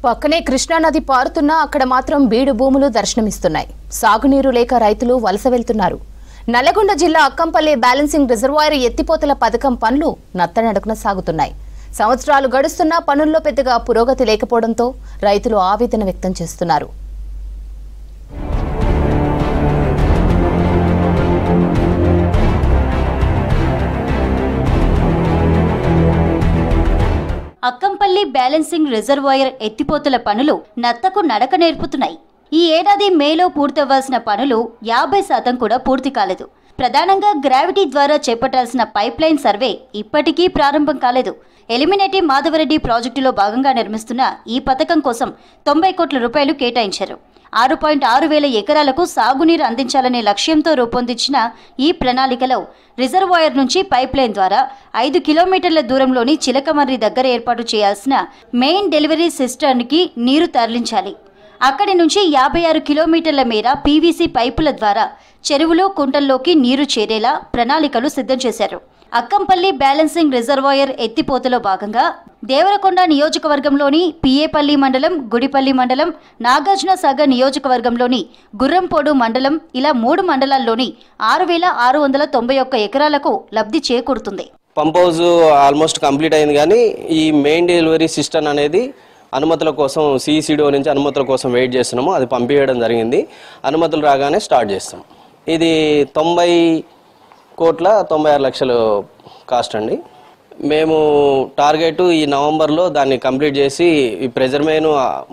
పక్కనే కృష్ణా నది పారుతున్నా అక్కడ మాత్రం బీడు భూములు దర్శనమిస్తున్నాయి. సాగునీరు లేక రైతులు వలస వెళ్తున్నారు. నల్లగొండ జిల్లా అక్కంపల్లి బ్యాలెన్సింగ్ రిజర్వాయర్ ఎత్తిపోతల పథకం పనులు నత్తనడకన సాగుతున్నాయి. సంవత్సరాలు గడుస్తున్నా పనుల్లో పెద్దగా పురోగతి లేకపోవడంతో రైతులు ఆవేదన వ్యక్తం చేస్తున్నారు. అక్కంపల్లి బ్యాలెన్సింగ్ రిజర్వాయర్ ఎత్తిపోతల పనులు నత్తకు నడక నేర్పుతున్నాయి. ఈ ఏడాది మేలో పూర్తవ్వాల్సిన పనులు 50% కూడా పూర్తి కాలేదు. ప్రధానంగా గ్రావిటీ ద్వారా చేపట్టాల్సిన పైప్లైన్ సర్వే ఇప్పటికీ ప్రారంభం కాలేదు. ఎలిమినేటి మాధవరెడ్డి ప్రాజెక్టులో భాగంగా నిర్మిస్తున్న ఈ పథకం కోసం 90 కోట్ల రూపాయలు కేటాయించారు. 6.6 వేల ఎకరాలకు సాగునీరు అందించాలనే లక్ష్యంతో రూపొందించిన ఈ ప్రణాళికలో రిజర్వాయర్ నుంచి పైప్లైన్ ద్వారా 5 కిలోమీటర్ల దూరంలోని చిలకమర్రి దగ్గర ఏర్పాటు చేయాల్సిన మెయిన్ డెలివరీ సిస్టర్న్కి నీరు తరలించాలి. అక్కడి నుంచి 56 కిలోమీటర్ల మేర పీవీసీ పైపుల ద్వారా చెరువులు కుంటల్లోకి నీరు చేరేలా ప్రణాళికలు సిద్ధం చేశారు. అక్కంపల్లి బ్యాలెన్సింగ్ రిజర్వాయర్ ఎత్తిపోతలో భాగంగా దేవరకొండ నియోజకవర్గంలోని పిఏపల్లి మండలం, గుడిపల్లి మండలం, నాగార్జునసాగర్ నియోజకవర్గంలోని గుర్రంపోడు మండలం ఇలా 3 మండలాల్లోని 6,691 ఎకరాలకు లబ్ధి చేకూరుతుంది. పంప్ హౌస్ ఆల్మోస్ట్ కంప్లీట్ అయింది, కానీ ఈ మెయిన్ డెలివరీ సిస్టమ్ అనేది అనుమతుల కోసం సిసిడిఓ నుంచి అనుమతుల కోసం వెయిట్ చేస్తున్నాము. అది పంపించడం జరిగింది. అనుమతులు రాగానే స్టార్ట్ చేస్తాం. ఇది 90,96,00,000 కాస్ట్ అండి. మేము టార్గెట్ ఈ నవంబర్లో దాన్ని కంప్లీట్ చేసి ఈ ప్రెజర్ మెయిన్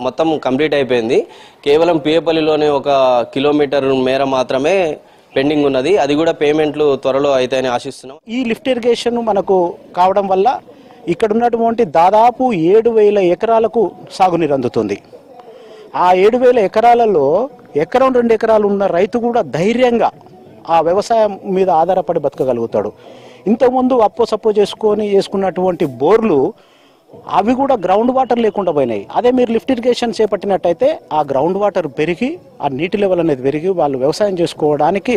మొత్తం కంప్లీట్ అయిపోయింది. కేవలం పిఏపల్లిలోనే 1 కిలోమీటర్ మేర మాత్రమే పెండింగ్ ఉన్నది. అది కూడా పేమెంట్లు త్వరలో అవుతాయని ఆశిస్తున్నాం. ఈ లిఫ్ట్ ఇరిగేషన్ మనకు కావడం వల్ల ఇక్కడ ఉన్నటువంటి దాదాపు 7,000 ఎకరాలకు సాగునీరు అందుతుంది. ఆ 7,000 ఎకరాలలో ఎకరం 2 ఎకరాలు ఉన్న రైతు కూడా ధైర్యంగా ఆ వ్యవసాయం మీద ఆధారపడి బతకగలుగుతాడు. ఇంతకుముందు అప్పో చేసుకున్నటువంటి బోర్లు అవి కూడా గ్రౌండ్ వాటర్ లేకుండా పోయినాయి. అదే మీరు లిఫ్ట్ ఇరిగేషన్ చేపట్టినట్టయితే ఆ గ్రౌండ్ వాటర్ పెరిగి ఆ నీటి లెవెల్ అనేది పెరిగి వాళ్ళు వ్యవసాయం చేసుకోవడానికి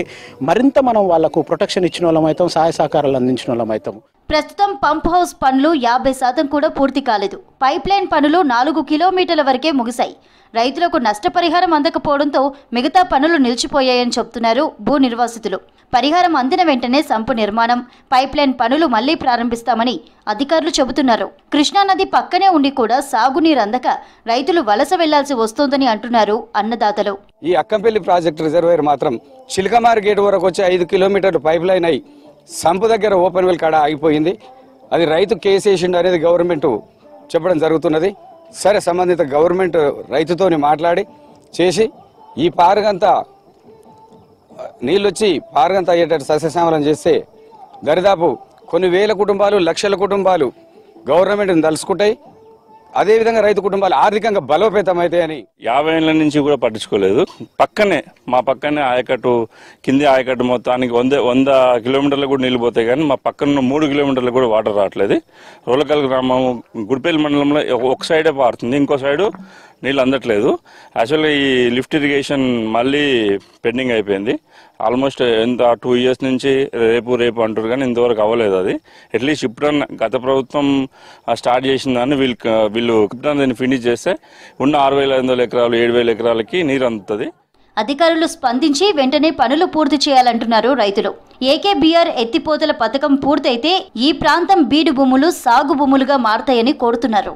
మరింత మనం వాళ్లకు ప్రొటెక్షన్ ఇచ్చిన వాళ్ళం అవుతాం, సహాయ సహకారాలు అందించిన వాళ్ళం అవుతాం. ప్రస్తుతం పంప్ హౌస్ పనులు 50% కూడా పూర్తి కాలేదు. పైప్లైన్ పనులు 4 కిలోమీటర్ల వరకే ముగిశాయి. రైతులకు నష్టపరిహారం అందకపోవడంతో మిగతా పనులు నిలిచిపోయాయని చెబుతున్నారు భూ నిర్వాసితులు. పరిహారం అందిన వెంటనే సంపు నిర్మాణం, పైప్లైన్ పనులు మళ్లీ ప్రారంభిస్తామని అధికారులు చెబుతున్నారు. కృష్ణానది పక్కనే ఉండి కూడా సాగునీరు అందక రైతులు వలస వెళ్లాల్సి వస్తోందని అంటున్నారు అన్నదాతలు. ఈ అక్కంపల్లి ప్రాజెక్టు రిజర్వాయర్ మాత్రం చిలకమారి గేట్ వరకు వచ్చి 5 కిలోమీటర్లు పైప్లైన్ అయి సంపు దగ్గర ఓపెన్ వెల్ కాడ ఆగిపోయింది. అది రైతు కేసేసిండు అనేది గవర్నమెంట్ చెప్పడం జరుగుతున్నది. సరే, సంబంధిత గవర్నమెంట్ రైతుతోని మాట్లాడి చేసి ఈ పారగంతా నీళ్ళు వచ్చి పారగంతా అయ్యేటట్టు సస్యశ్యామలం చేస్తే దరిదాపు కొన్ని వేల కుటుంబాలు, లక్షల కుటుంబాలు గవర్నమెంట్ని తలుసుకుంటాయి. అదేవిధంగా రైతు కుటుంబాలు ఆర్థికంగా బలోపేతం అవుతాయని 50 ఏళ్ల నుంచి కూడా పట్టించుకోలేదు. మా పక్కనే ఆయకట్టు, కింది ఆయకట్టు మొత్తానికి 100 కిలోమీటర్లు కూడా నీళ్ళు పోతాయి, కానీ మా పక్కన 3 కిలోమీటర్లు కూడా వాటర్ రావట్లేదు. రోలకల్ గ్రామం గుడిపల్లి మండలంలో ఒక సైడే పారుతుంది, ఇంకో సైడు నీళ్ళు అందట్లేదు. యాక్చువల్గా ఈ లిఫ్ట్ ఇరిగేషన్ మళ్ళీ పెండింగ్ అయిపోయింది. ఆల్మోస్ట్ 2 ఇయర్స్ నుంచి రేపు అంటారు, కానీ ఇంతవరకు అవ్వలేదు. అది అట్లీస్ట్ ఇప్పుడు గత ప్రభుత్వం స్టార్ట్ చేసిందని వీళ్ళు దీన్ని ఫినిష్ చేస్తే ఉన్న 6,500 ఎకరాలు 7,000 ఎకరాలకి నీరు అందుతుంది. అధికారులు స్పందించి వెంటనే పనులు పూర్తి చేయాలంటున్నారు రైతులు. ఏకేబీఆర్ ఎత్తిపోతల పథకం పూర్తయితే ఈ ప్రాంతం బీడు భూములు సాగు భూములుగా మారతాయని కోరుతున్నారు.